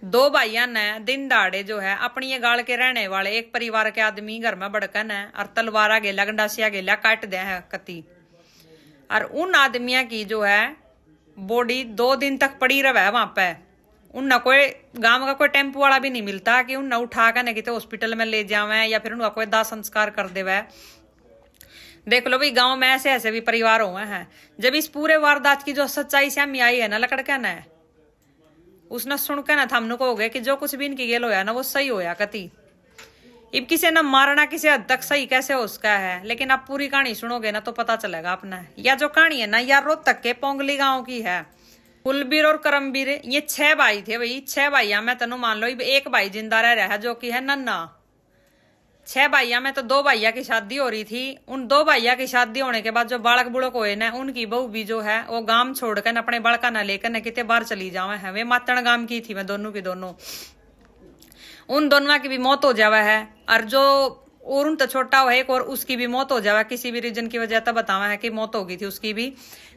दो भाइया ने दिन दाड़े जो है अपनी ये गाल के रहने वाले एक परिवार के आदमी घर में बड़कन है और तलवारा गेला गंडासिया गेला काट दे है कति। और उन आदमिया की जो है बॉडी 2 दिन तक पड़ी रहे वहां पे। उन कोई गांव का कोई टेम्पो वाला भी नहीं मिलता कि उन उठा कर कितने हॉस्पिटल में ले जावे या फिर उनका कोई दाह संस्कार कर देवे। देख लो भाई गांव में ऐसे ऐसे भी परिवार हुए हैं। जब इस पूरे वारदात की जो सच्चाई सामने आई है ना लकड़का ने उसने सुनकर ना थमनु को हो गया कि जो कुछ भी इनकी गेल होया ना वो सही होया कति। इब किसी ने मारना किसी हद तक सही कैसे हो उसका है, लेकिन आप पूरी कहानी सुनोगे ना तो पता चलेगा अपना। या जो कहानी है ना यार रोहतक के पोंगली गांव की है। कुलबीर और करमबीर ये 6 भाई थे भाई। 6 भाइया में तेनू मान लो एक भाई जिंदा रह रहा है जो कि है नन्ना। 6 भाइया में तो 2 भाइया की शादी हो रही थी। उन 2 भाइया की शादी होने के बाद जो बालक बुड़क हुए ना उनकी बहू भी जो है वो गांव छोड़कर अपने बड़का न लेकर न कितने बार चली जावे है। वे मातण गांव की थी मैं दोनों की दोनों। उन दोनों की भी मौत हो जावा है और जो और उन तो छोटा हुआ एक और उसकी भी मौत हो जावे किसी भी रीजन की वजह तो बतावा है कि मौत हो गई थी उसकी भी।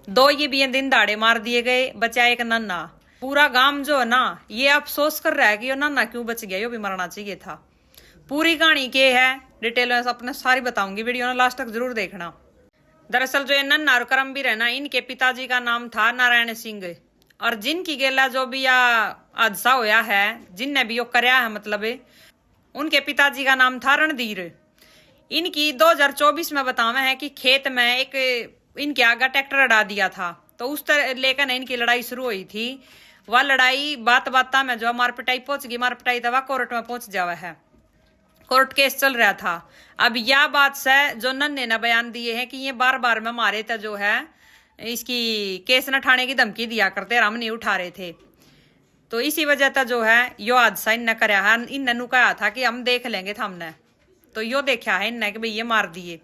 2 ये भी दिन दाड़े मार दिए गए, बचा एक नन्ना। पूरा गांव जो है ना ये अफसोस कर रहा है कि ये नन्ना क्यों बच गया, यो भी मरना चाहिए था। पूरी कहानी के है डिटेल में अपने सारी बताऊंगी, वीडियो ना लास्ट तक जरूर देखना। दरअसल जो ये नन्ना और करमबीर है ना इनके पिताजी का नाम था नारायण सिंह और जिनकी गेला जो भी हादसा होया है जिनने भी यो करया है मतलब उनके पिताजी का नाम था रणधीर। इनकी 2024 में बतावा है कि खेत में एक इनके आगे ट्रैक्टर अड़ा दिया था तो उस तरह लेकर इनकी लड़ाई शुरू हुई थी। वह लड़ाई बात बात में जो मार पिटाई पहुंच गई, मार पिटाई तो वह कोर्ट में पहुंच जावा है। कोर्ट केस चल रहा था। अब यह बात से जो नन्हे ने बयान दिए हैं कि ये बार बार में मारे थे जो है इसकी केस न ठाने की धमकी दिया करते, हम नहीं उठा रहे थे। तो इसी वजह से जो है यो हादसा इन करया है। इन ननू कहा था कि हम देख लेंगे था हमने, तो यो देखा है इनने कि भाई ये मार दिए।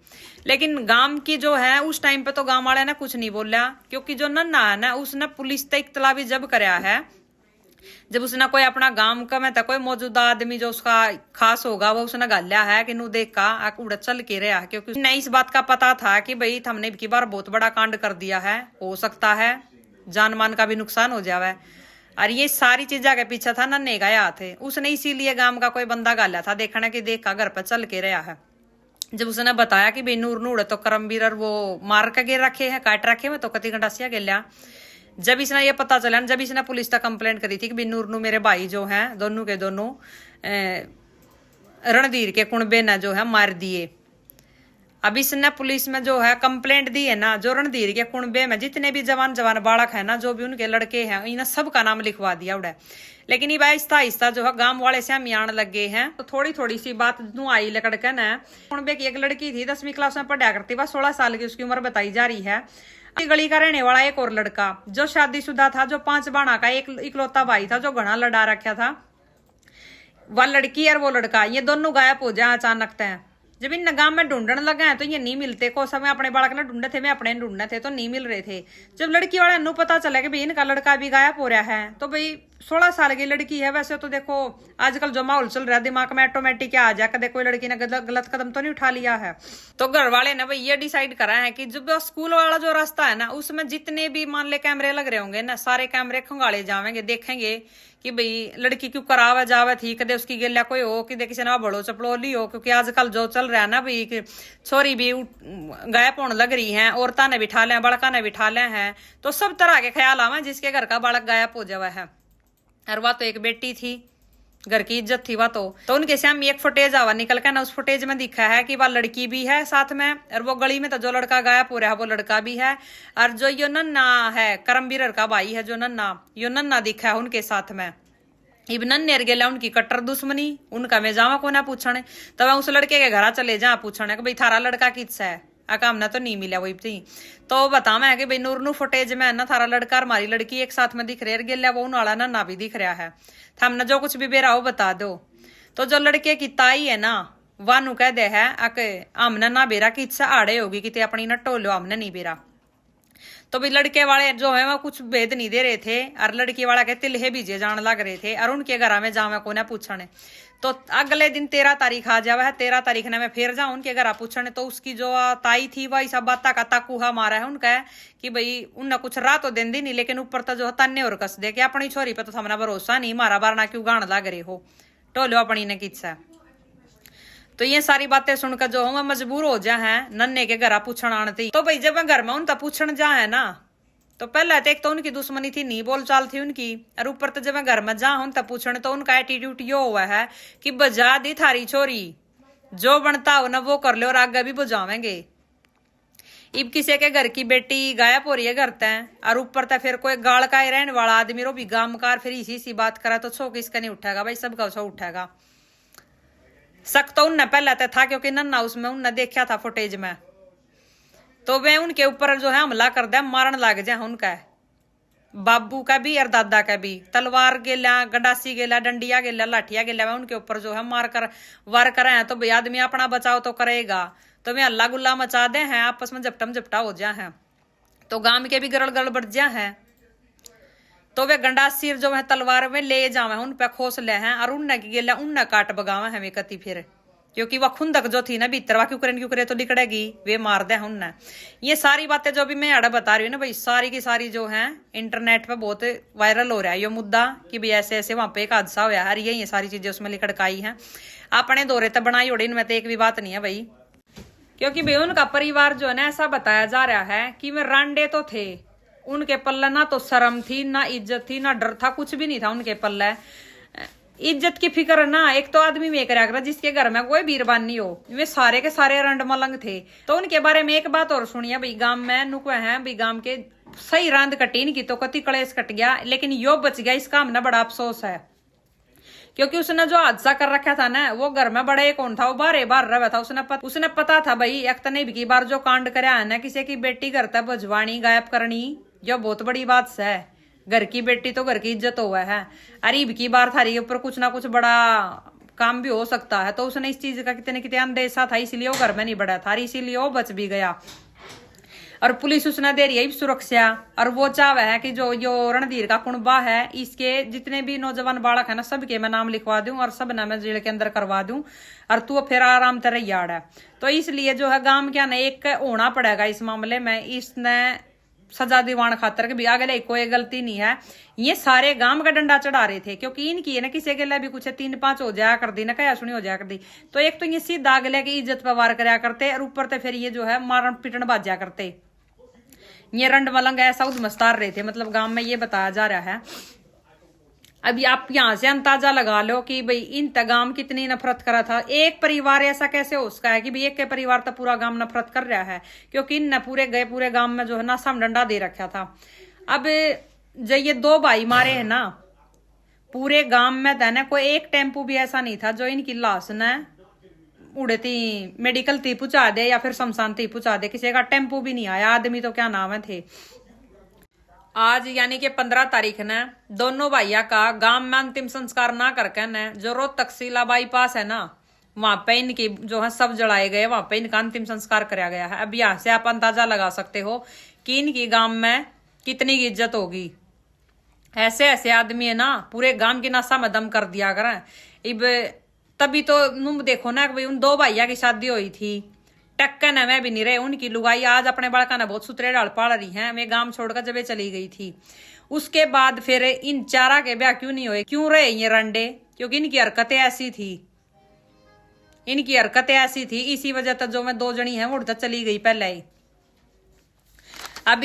लेकिन गांव की जो है उस टाइम पे तो गांव वाले ने कुछ नहीं बोला क्योंकि जो नन्ना है ना उसने पुलिस तक इत्तला भी जब करया है जब उसने कोई अपना गांव का में था कोई मौजूदा आदमी जो उसका खास होगा वो उसने गालिया है कि नू देख का उड़ा चल के रहा है क्योंकि नहीं इस बात का पता था कि भाई हमने की बार बहुत बड़ा कांड कर दिया है, हो सकता है जान मान का भी नुकसान हो जावे। और ये सारी चीजा के पीछे था नन्हे का हाथ है। उसने इसीलिए गांव का कोई बंदा गालिया था देखना कि देख का घर पर चल के रहा है। जब उसने बताया कि भाई नूर नूर तो करमबीर वो मार के गिर रखे है काट रखे में तो कति गंडासिया गिल्या। जब इसने ये पता चला जब इसने पुलिस तक कंप्लेंट करी थी कि बिन्नूर नू मेरे भाई जो हैं दोनों के दोनों रणधीर के कुणबे ने जो है मार दिए। अब इसने पुलिस में जो है कंप्लेंट दी है ना जो रणधीर के कुणबे में जितने भी जवान जवान बालक है ना जो भी उनके लड़के हैं इन्हें सबका नाम लिखवा दिया उड़ा। लेकिन ये आहिस्ता आहिस्ता जो है गांव वाले से हम आने लगे हैं तो थोड़ी थोड़ी सी बात नू आई लकड़कन है। कुणबे की एक लड़की थी 10वीं क्लास में पढ़ा करती बस 16 साल की उसकी उम्र बताई जा रही है। गली का रहने वाला एक और लड़का जो शादीशुदा था जो 5 बाणा का एक इकलौता भाई था जो घना लड़ा रखा था। वह लड़की और वो लड़का ये दोनों गायब हो जाए अचानक तय। जब इन गांव में ढूंढने लगे हैं तो ये नहीं मिलते। को समय अपने बालक ने ढूंढे थे मैं अपने ढूंढने थे तो नहीं मिल रहे थे। जब लड़की वाले नु पता चला कि भाई इनका लड़का भी गायब हो रहा है तो भाई 16 साल की लड़की है। वैसे तो देखो आजकल जो माहौल चल रहा है दिमाग में ऑटोमेटिक क्या आ जाए कदे कोई लड़की ने गलत कदम तो नहीं उठा लिया है। तो घर वाले ने भाई ये डिसाइड करा है कि जब स्कूल वाला जो रास्ता है ना उसमें जितने भी मान ले कैमरे लग रहे होंगे ना सारे कैमरे खंगाले जावेंगे देखेंगे कि भाई लड़की क्यों करावा जावे थी कदे उसकी गेलिया कोई हो कि किसी ने बड़ो चपड़ोली हो। क्योंकि आजकल जो चल रहा है ना भाई छोरी भी गायब होने लग रही है, औरता ने बिठा ले बड़का ने बिठा ले हैं तो सब तरह के ख्याल आवे जिसके घर का बालक गायब हो जावा है। और वह तो एक बेटी थी घर की इज्जत थी वह तो उनके सामने एक फुटेज आवा निकल के ना उस फुटेज में दिखा है कि वह लड़की भी है साथ में और वो गली में तो जो लड़का गायब हो रहा है वो लड़का भी है। और जो यो नन्ना है करमबीर का भाई है जो नन्ना दिखा है उनके साथ में। इब नन्हे गेला उनकी कट्टर दुश्मनी उनका मैं जावा को ना पूछने तब उस लड़के के घर चले जा पूछने कि भाई थारा लड़का किससे है काम ना तो नहीं मिला वही थी। तो बतावा है कि भाई नूर फुटेज में ना थारा लड़का और हमारी लड़की एक साथ में दिख रहे गेलिया वो उन ना भी दिख रहा है। हमने जो कुछ भी बेरा हो बता दो। तो जो लड़के की ताई है ना वानू कह दे है हमने ना बेरा कि इच्छा आड़े होगी कि अपनी ना टोलो हमने नहीं बेरा। तो भाई लड़के वाले जो है वो कुछ भेद नहीं दे रहे थे और लड़की वाला के तिल्हे बीजे जान लग रहे थे और उनके घर में जावे को ना पूछने। तो अगले दिन 13 तारीख आ जावा है, 13 तारीख ने मैं फिर जाऊं उनके घर पूछने। तो उसकी जो ताई थी वही सब बात का ताकुहा मारा है उनका कि भाई उनने कुछ राह तो दिन दी नहीं, लेकिन ऊपर तो जो तन्ने और कस दे कि अपनी छोरी पे तो थमना भरोसा नहीं, मारा बारना क्यों गाण लग रहे हो, टोलो अपनी ने किस्सा। तो ये सारी बातें सुनकर जो हूँ मजबूर हो जा है नन्हे के घर पूछण आने। तो भाई जब मैं घर में उन तक पूछण जा है ना, तो पहले तो एक तो उनकी दुश्मनी थी, नहीं बोल चाल थी उनकी, और ऊपर तो जब मैं घर में जा हूं तब पूछने तो उनका एटीट्यूड यो हुआ है कि बजा दी थारी छोरी, जो बनता हो ना वो कर ले और आगे भी बुझावेंगे। इब किसी के घर की बेटी गायब हो रही है घर तय, और ऊपर तक फिर कोई गाल का रहने वाला आदमी रो भी गामकार फिर इसी बात करा तो छो किसका नहीं उठेगा भाई, सबका छो उठेगा। शक तो उनने पहले तो था क्योंकि नन्ना उसमें उनने देखा था फुटेज में, तो वे उनके ऊपर जो है हमला कर दे, मारन लग जाए उनका बाबू का भी और दादा का भी, तलवार गेला, गंडासी गेला, डंडिया गेला, लाठिया गेला, उनके ऊपर जो है मार कर वार करे हैं। तो भाई आदमी अपना बचाव तो करेगा, तो वे हल्ला गुल्ला मचा दे हैं, आपस में झपटम झपटा हो जाए हैं, तो गांव के भी गड़ल गड़बड़ जा है। तो वे गंडासी जो है तलवार में ले जावे उन पे खोस ले हैं और उनने की गेला उनने काट बगावे हमें कति फिर, क्योंकि वह खुंदक जो थी ना भीतर वह क्यों करे तो लिकड़ेगी, वे मार दे उनने। ये सारी बातें जो भी मैं अड़ा बता रही हूँ ना भाई, सारी की सारी जो है इंटरनेट पे बहुत वायरल हो रहा है ये मुद्दा कि भाई ऐसे ऐसे वहां पे एक हादसा हुआ है, ये सारी चीजें उसमें लिकड़काई है, अपने दौरे तक बनाई उड़ी, इनमें तो एक भी बात नहीं है भाई। क्योंकि भाई उनका परिवार जो है ना ऐसा बताया जा रहा है कि वे रांडे तो थे, उनके पल्ले ना तो शर्म थी, ना इज्जत थी, ना डर था, कुछ भी नहीं था उनके पल्ले। इज्जत की फिक्र ना एक तो आदमी में करा जिसके घर में कोई बीरबान नहीं हो, वे सारे के सारे रंड मलंग थे। तो उनके बारे में एक बात और सुनिए भाई, गांव में नुक है भाई, गांव के सही रांद कटी इनकी तो कति कलेश कट गया, लेकिन यो बच गया, इसका हमने बड़ा अफसोस है। क्योंकि उसने जो हादसा कर रखा था ना, वो घर में बड़ा एक कौन था, वो बार रहा था, उसने पता था भाई एक तो नहीं की बार जो कांड कराया है ना, किसी की बेटी घर तक भजवानी गायब करनी, जो बहुत बड़ी बात है। घर की बेटी तो घर की इज्जत हुआ है, अरे इब की बार थारी ऊपर कुछ ना कुछ बड़ा काम भी हो सकता है, तो उसने इस चीज का कितने कितने अंदेशा था, इसलिए वो घर में नहीं बढ़ा था, इसीलिए वो बच भी गया। और पुलिस उसने दे रही है सुरक्षा, और वो चाह है कि जो यो रणधीर का कुणबा है, इसके जितने भी नौजवान बालक है ना, सबके मैं नाम लिखवा दूं और सब ना मैं जेल के अंदर करवा दूं, और तू फिर आराम तरह याद है। तो इसलिए जो है गांव क्या ना एक होना पड़ेगा इस मामले में, इसने सजा दीवान खातर के भी आगे कोई गलती नहीं है, ये सारे गांव का डंडा चढ़ा रहे थे, क्योंकि इनकी है ना किसी के लिए भी कुछ 3-5 हो जाया कर दी ना, क्या सुनी हो जाया कर दी, तो एक तो ये सीधा अगले की इज्जत पर वार कराया करते, और ऊपर से फिर ये जो है मारण पीटन बाजा करते, ये रंड मलंग ऐसा उद्मस्तार रहे थे, मतलब गांव में ये बताया जा रहा है। अभी आप यहाँ से अंदाजा लगा लो कि भाई इन गांव कितनी नफरत करा था, एक परिवार ऐसा कैसे हो सकता है कि भाई एक के परिवार तो पूरा गांव नफरत कर रहा है, क्योंकि इन पूरे गांव में जो है ना सम डंडा दे रखा था। अब जब ये 2 भाई मारे हैं ना, पूरे गांव में था ना कोई एक टेम्पू भी ऐसा नहीं था जो इनकी लाश न उड़े थी मेडिकल थी पहुंचा दे या फिर शमशान थी पहुंचा दे, किसी का टेम्पू भी नहीं आया, आदमी तो क्या नाम है थे। आज यानी कि 15 तारीख ने दोनों भैया का गांव में अंतिम संस्कार ना करके न जो रोहतक तकसीला बाईपास है ना, वहां पे इनकी जो है सब जलाए गए, वहां पे इनका अंतिम संस्कार कराया गया है। अब यहाँ से आप अंदाजा लगा सकते हो कि इनकी गांव में कितनी की इज्जत होगी। ऐसे ऐसे आदमी है ना पूरे गांव की नशा में दम कर दिया करें। इब तभी तो तुम देखो ना कि उन 2 भैया की शादी हुई थी, टक्कन है मैं भी नहीं रहे, उनकी लुगाई आज अपने बड़का ने बहुत सुतरे डाल पाड़ रही हैं, मैं गांव छोड़कर जब चली गई थी। उसके बाद फिर इन चारा के ब्याह क्यों नहीं हुए, क्यों रहे ये रंडे, क्योंकि इनकी हरकतें ऐसी थी, इनकी हरकतें ऐसी थी, इसी वजह तक जो मैं 2 जनी है वो उड़ता चली गई पहले ही। अब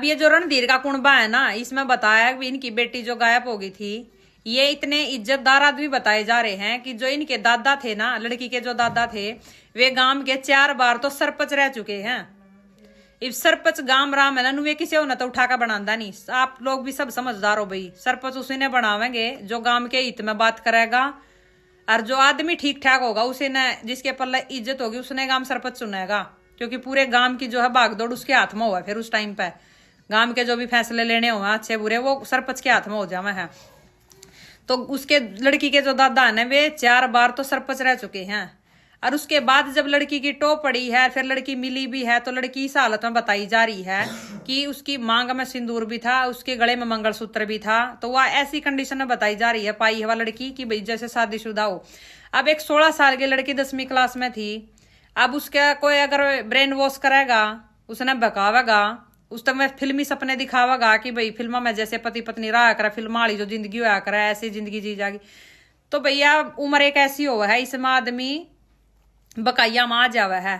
ये जो रणधीर का कुणबा है ना, इसमें बताया कि इनकी बेटी जो गायब हो गई थी, ये इतने इज्जतदार आदमी बताए जा रहे हैं कि जो इनके दादा थे ना, लड़की के जो दादा थे, वे गांव के 4 बार तो सरपंच रह चुके हैं। इस सरपंच गांव राम है ना, वे किसी हो ना तो उठा कर बनाता नहीं, आप लोग भी सब समझदार हो भाई, सरपंच उसी ने बनावेंगे जो गांव के हित में बात करेगा, और जो आदमी ठीक ठाक होगा उसे न जिसके पल्ले इज्जत होगी उसने गांव सरपंच चुनेगा, क्योंकि पूरे गांव की जो है भागदौड़ उसके हाथ में हुआ। फिर उस टाइम पे गांव के जो भी फैसले लेने हो अच्छे बुरे वो सरपंच के हाथ में हो जावे है। तो उसके लड़की के जो दादा है ना, वे 4 बार तो सरपंच रह चुके हैं, और उसके बाद जब लड़की की टॉप पड़ी है, फिर लड़की मिली भी है, तो लड़की इस हालत में बताई जा रही है कि उसकी मांग में सिंदूर भी था, उसके गले में मंगलसूत्र भी था। तो वह ऐसी कंडीशन में बताई जा रही है पाई हुआ लड़की की भाई जैसे शादीशुदा हो। अब एक 16 साल की लड़की 10वीं क्लास में थी। अब उसका कोई अगर ब्रेन वॉश करेगा, उसने बकावेगा, उस तक में फिल्मी सपने दिखावेगा कि भाई फिल्म में जैसे पति पत्नी रहा करे, फिल्म वाली जो जिंदगी होया करे ऐसी जिंदगी जी जाएगी। तो भैया उम्र एक ऐसी हो है, इसमें आदमी बकाइया में आ जावे है।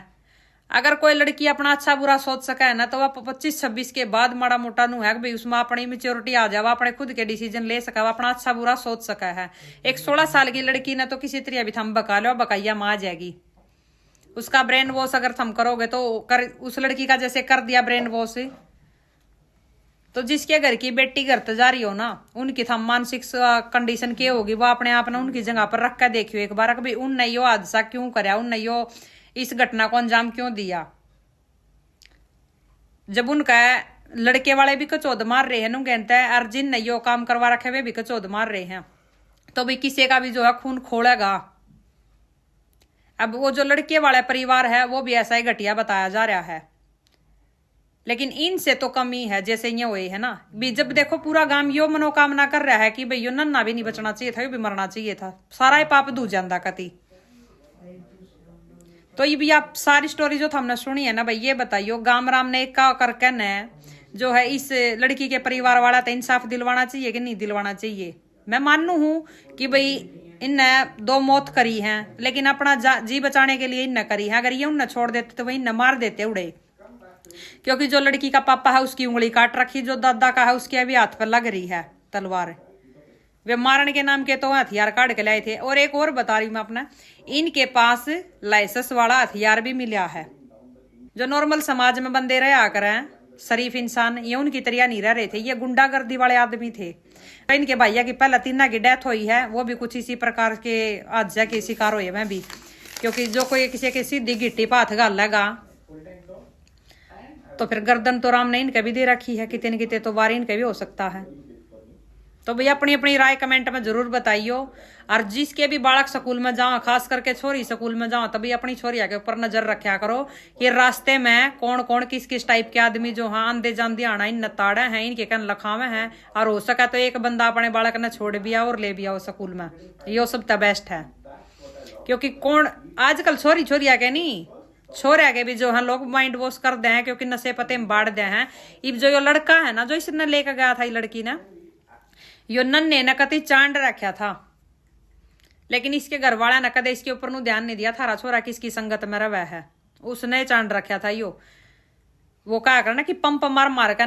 अगर कोई लड़की अपना अच्छा बुरा सोच सके है ना, तो वह 25-26 के बाद माड़ा मोटा नु है भाई उसमें अपनी मेच्योरिटी आ जावा, अपने खुद के डिसीजन ले सका, अपना अच्छा बुरा सोच सका है। एक 16 साल की लड़की ने तो किसी तरह भी थम बका लो, बकाइया में आ जाएगी। उसका ब्रेन वॉश अगर थम करोगे तो उस लड़की का जैसे कर दिया ब्रेन वॉश, तो जिसके घर की बेटी घर तो जा रही हो ना, उनकी थम मानसिक कंडीशन क्या होगी, वो अपने आप ने उनकी जगह पर रख कर देखियो एक बार, भाई उन नहीं हादसा क्यों कराया, उन नहीं इस घटना को अंजाम क्यों दिया। जब उनका लड़के वाले भी कचौद मार रहे हैं, नु कहते हैं अर्जिन नहीं काम करवा रखे वे भी कचौद मार रहे हैं, तो भाई किसी का भी जो है खून खोलेगा। अब वो जो लड़के वाला परिवार है वो भी ऐसा ही घटिया बताया जा रहा है, लेकिन इनसे तो कमी है जैसे ये हुए है ना। भी जब देखो पूरा गांव यो मनोकामना कर रहा है कि भाई यो नन्ना भी नहीं बचना चाहिए था, यो भी मरना चाहिए था, सारा ही पाप धू जाता कति। तो ये भी आप सारी स्टोरी जो हमने सुनी है ना भाई, ये बताइयो गाम राम ने एक का करके न जो है इस लड़की के परिवार वाला तो इंसाफ दिलवाना चाहिए कि नहीं दिलवाना चाहिए। मैं मानू हूं कि भाई इनने 2 मौत करी हैं, लेकिन अपना जी बचाने के लिए इनने करी है। अगर ये उनने छोड़ देते तो वही इनने मार देते उड़े, क्योंकि जो लड़की का पापा है उसकी उंगली काट रखी, जो दादा का है उसके अभी हाथ पर लग रही है तलवार। वे मारने के नाम के तो हथियार काट के लाए थे। और एक और बता रही मैं अपना, इनके पास लाइसेंस वाला हथियार भी मिला है। जो नॉर्मल समाज में बंदे रहा करें शरीफ इंसान, ये उनकी तरह नहीं रह रहे थे, ये गुंडागर्दी वाले आदमी थे। तो इनके भैया की पहले 3 की डेथ हुई है, वो भी कुछ इसी प्रकार के हादसे के शिकार हुए मैं भी, क्योंकि जो कोई किसी की सीधी गिट्टी पे हाथ गाल लगा तो फिर गर्दन तो राम ने इनके भी दे रखी है, कितने कितने तो वार इनके भी हो सकता है। तो भैया अपनी अपनी राय कमेंट में जरूर बताइयो। और जिसके भी बालक स्कूल में जाओ, खास करके छोरी स्कूल में जाओ, तभी अपनी छोरिया के ऊपर नजर रखा करो कि रास्ते में कौन कौन किस किस टाइप के आदमी जो हाँ आंधे जांदे आना इन नताड़े हैं, इनके कन लखावे हैं। और हो सका तो एक बंदा अपने बालक ने छोड़ भी आओ और ले भी आओ स्कूल में, यो सब तो बेस्ट है। क्योंकि कौन आजकल छोरी छोरिया के नहीं, छोरे के भी जो है लोग माइंड वॉश कर दे हैं, क्योंकि नशे पते में बांट दे हैं। इब जो यो लड़का है ना, जो इसने लेकर गया था, ये लड़की ने यो नन्हे ने कति चांड रखा था, लेकिन इसके घर वाला ने कदे इसके ऊपर नु ध्यान नहीं दिया, थारा छोरा किसकी संगत में रवा है, उसने चांड रखा था यो। वो क्या करना कि पंप मार मार के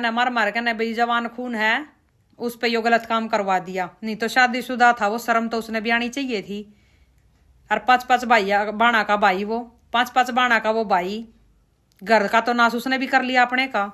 न भाई जवान खून है उस पे यो गलत काम करवा दिया। नहीं तो शादीशुदा था वो, शर्म तो उसने भी आनी चाहिए थी। और 5-5 भाई बाणा का भाई, वो 5-5 बाणा का वो भाई, घर का तो नाश उसने भी कर लिया अपने का।